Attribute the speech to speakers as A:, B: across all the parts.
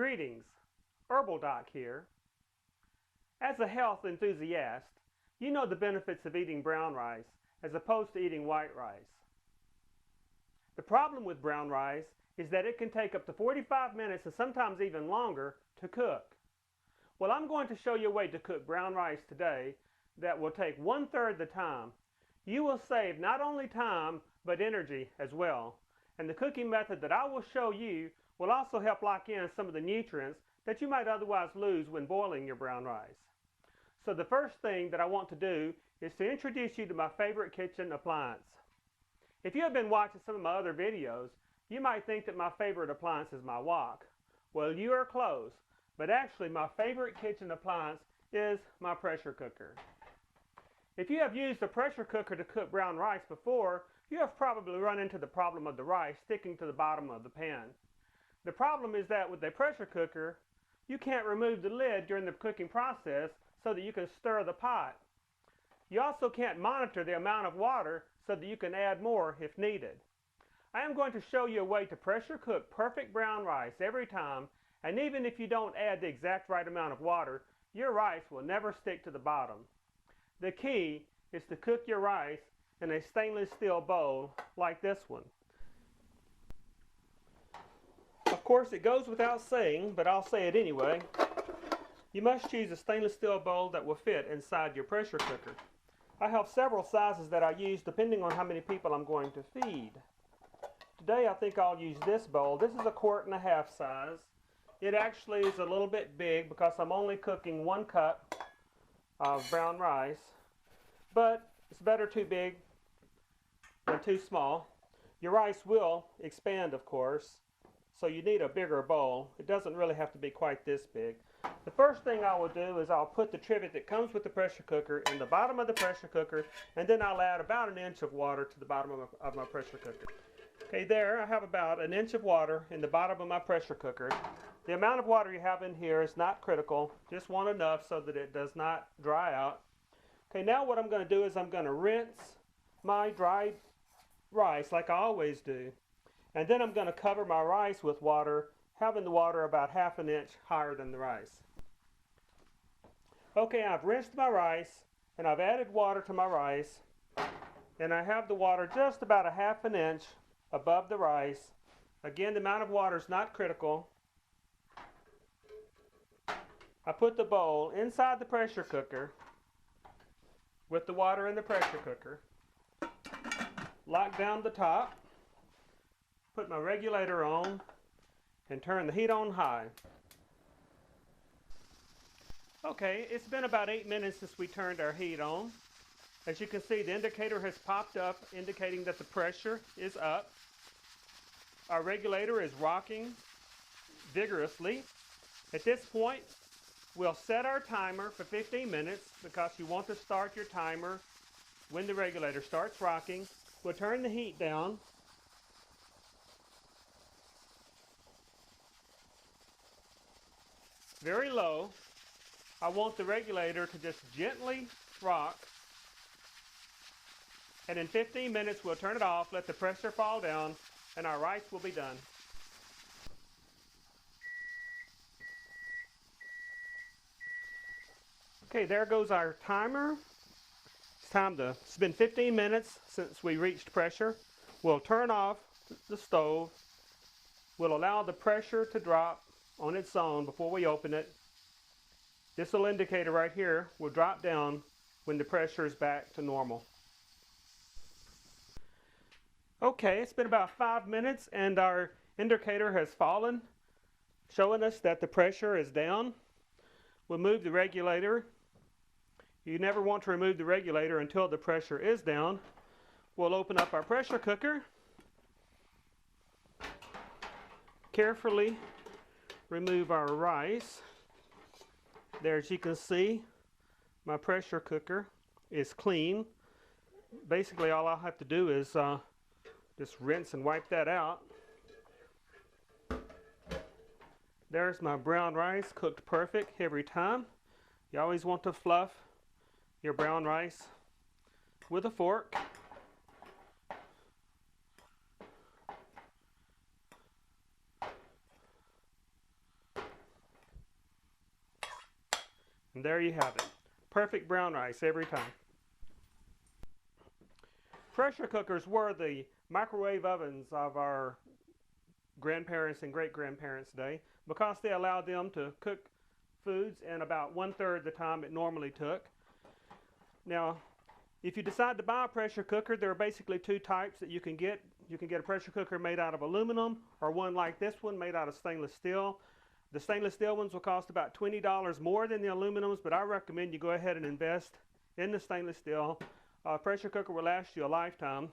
A: Greetings, Herbal Doc here. As a health enthusiast, you know the benefits of eating brown rice as opposed to eating white rice. The problem with brown rice is that it can take up to 45 minutes and sometimes even longer to cook. Well, I'm going to show you a way to cook brown rice today that will take 1/3 the time. You will save not only time but energy as well. And the cooking method that I will show you will also help lock in some of the nutrients that you might otherwise lose when boiling your brown rice. So the first thing that I want to do is to introduce you to my favorite kitchen appliance. If you have been watching some of my other videos, you might think that my favorite appliance is my wok. Well, you are close, but actually my favorite kitchen appliance is my pressure cooker. If you have used a pressure cooker to cook brown rice before, you have probably run into the problem of the rice sticking to the bottom of the pan. The problem is that with a pressure cooker, you can't remove the lid during the cooking process so that you can stir the pot. You also can't monitor the amount of water so that you can add more if needed. I am going to show you a way to pressure cook perfect brown rice every time, and even if you don't add the exact right amount of water, your rice will never stick to the bottom. The key is to cook your rice in a stainless steel bowl like this one. Of course, it goes without saying, but I'll say it anyway. You must choose a stainless steel bowl that will fit inside your pressure cooker. I have several sizes that I use depending on how many people I'm going to feed. Today I think I'll use this bowl. This is a 1.5 quart size. It actually is a little bit big because I'm only cooking 1 cup of brown rice, but it's better too big than too small. Your rice will expand, of course, so you need a bigger bowl. It doesn't really have to be quite this big. The first thing I will do is I'll put the trivet that comes with the pressure cooker in the bottom of the pressure cooker, and then I'll add about 1 inch of water to the bottom of my pressure cooker. Okay, there I have about 1 inch of water in the bottom of my pressure cooker. The amount of water you have in here is not critical, just want enough so that it does not dry out. Okay, now what I'm going to do is I'm going to rinse my dried rice like I always do. And then I'm going to cover my rice with water, having the water about 1/2 inch higher than the rice. Okay, I've rinsed my rice and I've added water to my rice, and I have the water just about 1/2 inch above the rice. Again, the amount of water is not critical. I put the bowl inside the pressure cooker with the water in the pressure cooker, lock down the top, put my regulator on, and turn the heat on high. Okay, it's been about 8 minutes since we turned our heat on. As you can see, the indicator has popped up indicating that the pressure is up. Our regulator is rocking vigorously. At this point, we'll set our timer for 15 minutes because you want to start your timer when the regulator starts rocking. We'll turn the heat down. Very low. I want the regulator to just gently rock. And in 15 minutes we'll turn it off, let the pressure fall down, and our rice will be done. Okay, there goes our timer. It's been 15 minutes since we reached pressure. We'll turn off the stove. We'll allow the pressure to drop on its own before we open it. This little indicator right here will drop down when the pressure is back to normal. Okay, it's been about 5 minutes and our indicator has fallen, showing us that the pressure is down. We'll move the regulator. You never want to remove the regulator until the pressure is down. We'll open up our pressure cooker. Carefully remove our rice. There, as you can see, my pressure cooker is clean. Basically, all I'll have to do is just rinse and wipe that out. There's my brown rice, cooked perfect every time. You always want to fluff your brown rice with a fork. And there you have it. Perfect brown rice every time. Pressure cookers were the microwave ovens of our grandparents and great-grandparents' day because they allowed them to cook foods in about 1/3 the time it normally took. Now, if you decide to buy a pressure cooker, there are basically two types that you can get. You can get a pressure cooker made out of aluminum or one like this one made out of stainless steel. The stainless steel ones will cost about $20 more than the aluminums, but I recommend you go ahead and invest in the stainless steel. Pressure cooker will last you a lifetime.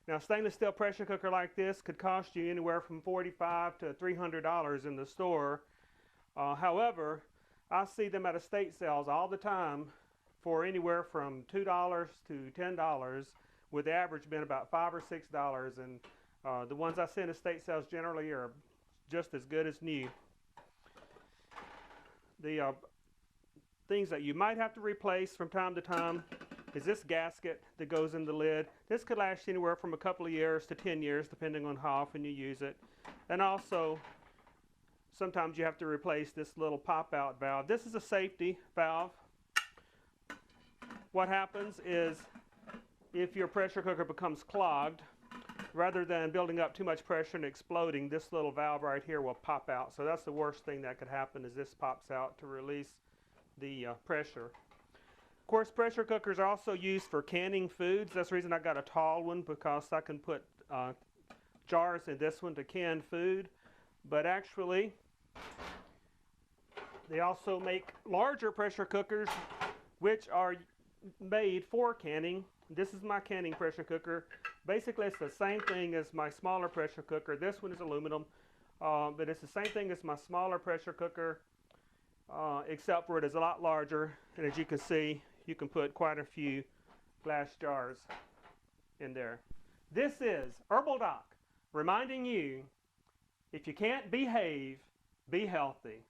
A: Now, a stainless steel pressure cooker like this could cost you anywhere from $45 to $300 in the store. However, I see them at estate sales all the time for anywhere from $2 to $10, with the average being about $5 or $6. And the ones I see in estate sales generally are just as good as new. The things that you might have to replace from time to time is this gasket that goes in the lid. This could last anywhere from a couple of years to 10 years, depending on how often you use it. And also, sometimes you have to replace this little pop-out valve. This is a safety valve. What happens is, if your pressure cooker becomes clogged, rather than building up too much pressure and exploding, this little valve right here will pop out. So that's the worst thing that could happen, is this pops out to release the pressure. Of course, pressure cookers are also used for canning foods. That's the reason I got a tall one, because I can put jars in this one to can food. But actually, they also make larger pressure cookers, which are made for canning. This is my canning pressure cooker. Basically, it's the same thing as my smaller pressure cooker. This one is aluminum, but it's the same thing as my smaller pressure cooker, except for it is a lot larger. And as you can see, you can put quite a few glass jars in there. This is Herbal Doc reminding you, if you can't behave, be healthy.